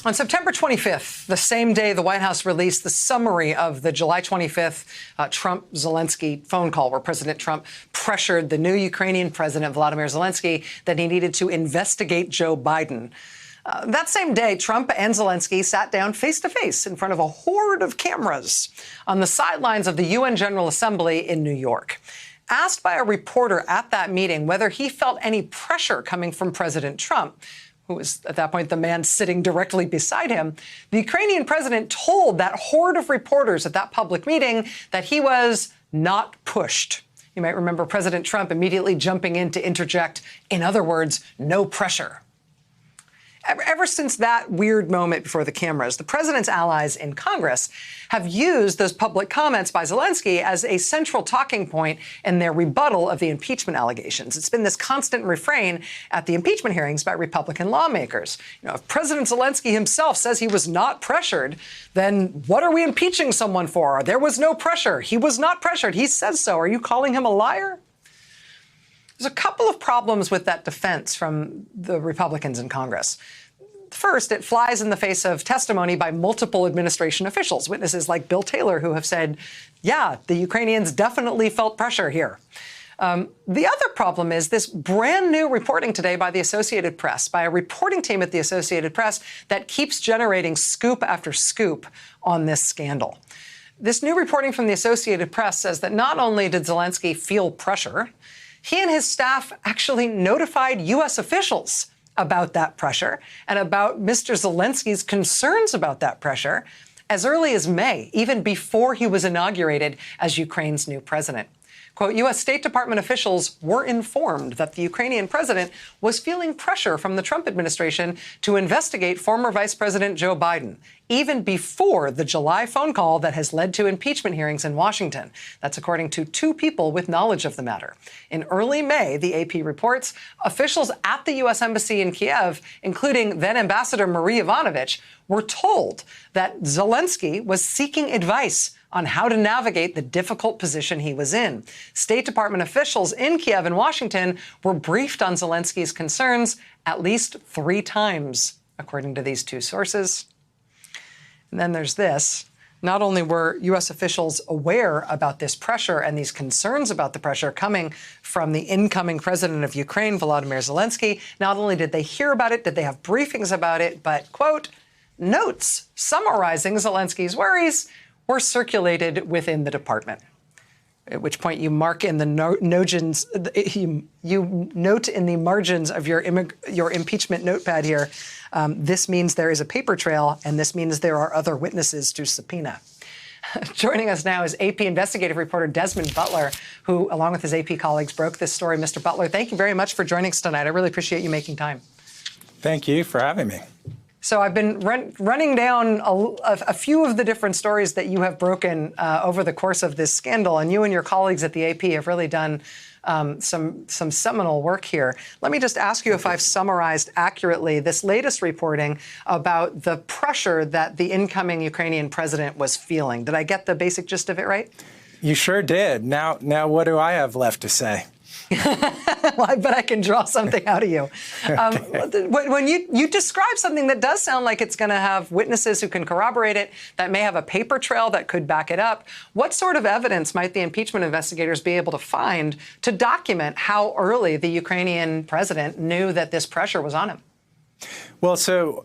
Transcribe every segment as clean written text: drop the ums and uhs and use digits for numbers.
On September 25th, the same day the White House released the summary of the July 25th Trump-Zelensky phone call, where President Trump pressured the new Ukrainian president, Volodymyr Zelensky, that he needed to investigate Joe Biden. That same day, Trump and Zelensky sat down face-to-face in front of a horde of cameras on the sidelines of the UN General Assembly in New York. Asked by a reporter at that meeting whether he felt any pressure coming from President Trump, who was at that point the man sitting directly beside him, the Ukrainian president told that horde of reporters at that public meeting that he was not pushed. You might remember President Trump immediately jumping in to interject, in other words, no pressure. Ever since that weird moment before the cameras, the president's allies in Congress have used those public comments by Zelensky as a central talking point in their rebuttal of the impeachment allegations. It's been this constant refrain at the impeachment hearings by Republican lawmakers. If President Zelensky himself says he was not pressured, then what are we impeaching someone for? There was no pressure. He was not pressured. He says so. Are you calling him a liar? There's a couple of problems with that defense from the Republicans in Congress. First, it flies in the face of testimony by multiple administration officials, witnesses like Bill Taylor, who have said, yeah, the Ukrainians definitely felt pressure here. The other problem is this brand new reporting today by the Associated Press, by a reporting team at the Associated Press that keeps generating scoop after scoop on this scandal. This new reporting from the Associated Press says that not only did Zelensky feel pressure, he and his staff actually notified U.S. officials about that pressure and about Mr. Zelensky's concerns about that pressure as early as May, even before he was inaugurated as Ukraine's new president. Quote, U.S. State Department officials were informed that the Ukrainian president was feeling pressure from the Trump administration to investigate former Vice President Joe Biden, even before the July phone call that has led to impeachment hearings in Washington. That's according to two people with knowledge of the matter. In early May, the AP reports, officials at the U.S. Embassy in Kiev, including then Ambassador Marie Yovanovitch, were told that Zelensky was seeking advice on how to navigate the difficult position he was in. State Department officials in Kiev and Washington were briefed on Zelensky's concerns at least 3 times, according to these two sources. And then there's this. Not only were U.S. officials aware about this pressure and these concerns about the pressure coming from the incoming president of Ukraine, Volodymyr Zelensky, not only did they hear about it, did they have briefings about it, but, quote, notes summarizing Zelensky's worries were circulated within the department. At which point you mark in the you note in the margins of your impeachment notepad here, this means there is a paper trail, and this means there are other witnesses to subpoena. Joining us now is AP investigative reporter Desmond Butler, who, along with his AP colleagues, broke this story. Mr. Butler, thank you very much for joining us tonight. I really appreciate you making time. Thank you for having me. So I've been running down a few of the different stories that you have broken over the course of this scandal, and you and your colleagues at the AP have really done some seminal work here. Let me just ask you if I've summarized accurately this latest reporting about the pressure that the incoming Ukrainian president was feeling. Did I get the basic gist of it right? You sure did. Now what do I have left to say? Well, I bet I can draw something out of you. When you describe something that does sound like it's going to have witnesses who can corroborate it, that may have a paper trail that could back it up, what sort of evidence might the impeachment investigators be able to find to document how early the Ukrainian president knew that this pressure was on him? Well, so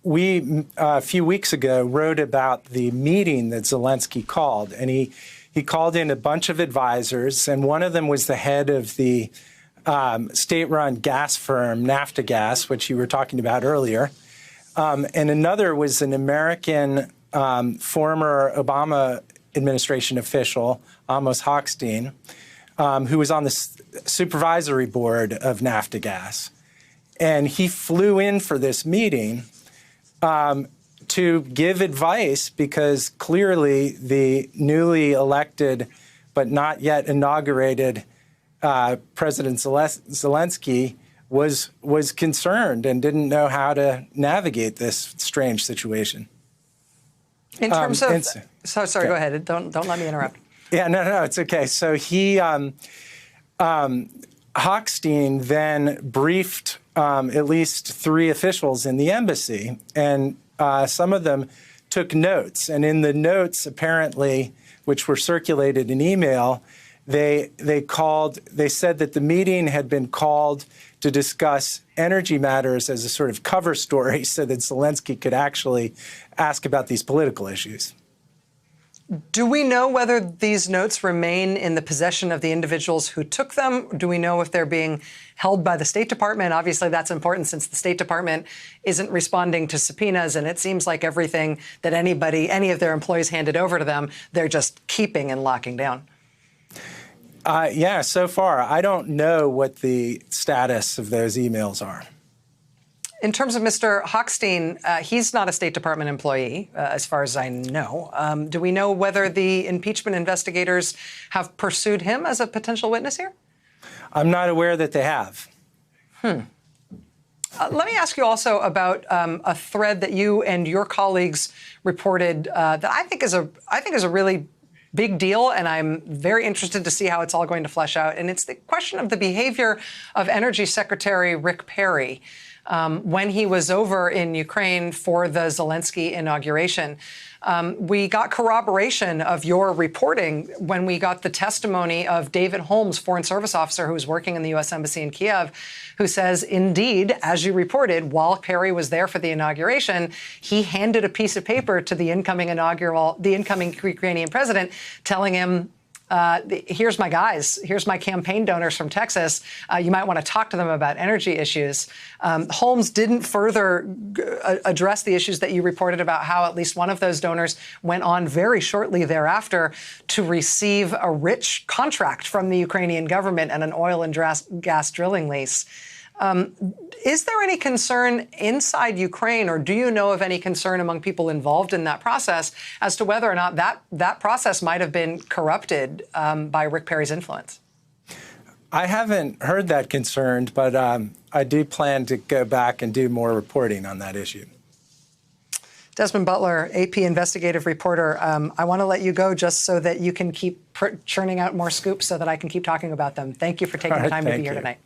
we, a few weeks ago, wrote about the meeting that Zelensky called, and he called in a bunch of advisors, and one of them was the head of the state-run gas firm, Naftogaz, which you were talking about earlier. And another was an American former Obama administration official, Amos Hochstein, who was on the supervisory board of Naftogaz. And he flew in for this meeting to give advice because clearly the newly elected but not yet inaugurated President Zelensky was concerned and didn't know how to navigate this strange situation. In terms of, sorry, go ahead. Don't let me interrupt. Yeah, no, it's okay. So he, Hochstein then briefed at least 3 officials in the embassy, and some of them took notes. And in the notes, apparently, which were circulated in email, they said that the meeting had been called to discuss energy matters as a sort of cover story so that Zelensky could actually ask about these political issues. Do we know whether these notes remain in the possession of the individuals who took them? Do we know if they're being held by the State Department? Obviously, that's important since the State Department isn't responding to subpoenas, and it seems like everything that any of their employees handed over to them, they're just keeping and locking down. Yeah, so far, I don't know what the status of those emails are. In terms of Mr. Hochstein, he's not a State Department employee, as far as I know. Do we know whether the impeachment investigators have pursued him as a potential witness here? I'm not aware that they have. Let me ask you also about a thread that you and your colleagues reported that I think is a really big deal, and I'm very interested to see how it's all going to flesh out. And it's the question of the behavior of Energy Secretary Rick Perry when he was over in Ukraine for the Zelensky inauguration. We got corroboration of your reporting when we got the testimony of David Holmes, Foreign Service officer who was working in the U.S. Embassy in Kiev, who says, indeed, as you reported, while Perry was there for the inauguration, he handed a piece of paper to the incoming Ukrainian president, telling him, here's my guys, here's my campaign donors from Texas. You might want to talk to them about energy issues. Holmes didn't further address the issues that you reported about how at least one of those donors went on very shortly thereafter to receive a rich contract from the Ukrainian government and an oil and gas drilling lease. Is there any concern inside Ukraine, or do you know of any concern among people involved in that process as to whether or not that process might have been corrupted by Rick Perry's influence? I haven't heard that concern, but I do plan to go back and do more reporting on that issue. Desmond Butler, AP investigative reporter, I want to let you go just so that you can keep churning out more scoops so that I can keep talking about them. Thank you for taking the time to be here tonight.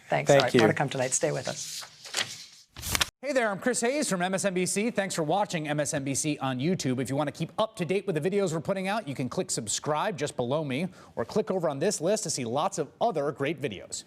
Thanks. All right, more to come tonight. Stay with us. Hey there, I'm Chris Hayes from MSNBC. Thanks for watching MSNBC on YouTube. If you want to keep up to date with the videos we're putting out, you can click subscribe just below me or click over on this list to see lots of other great videos.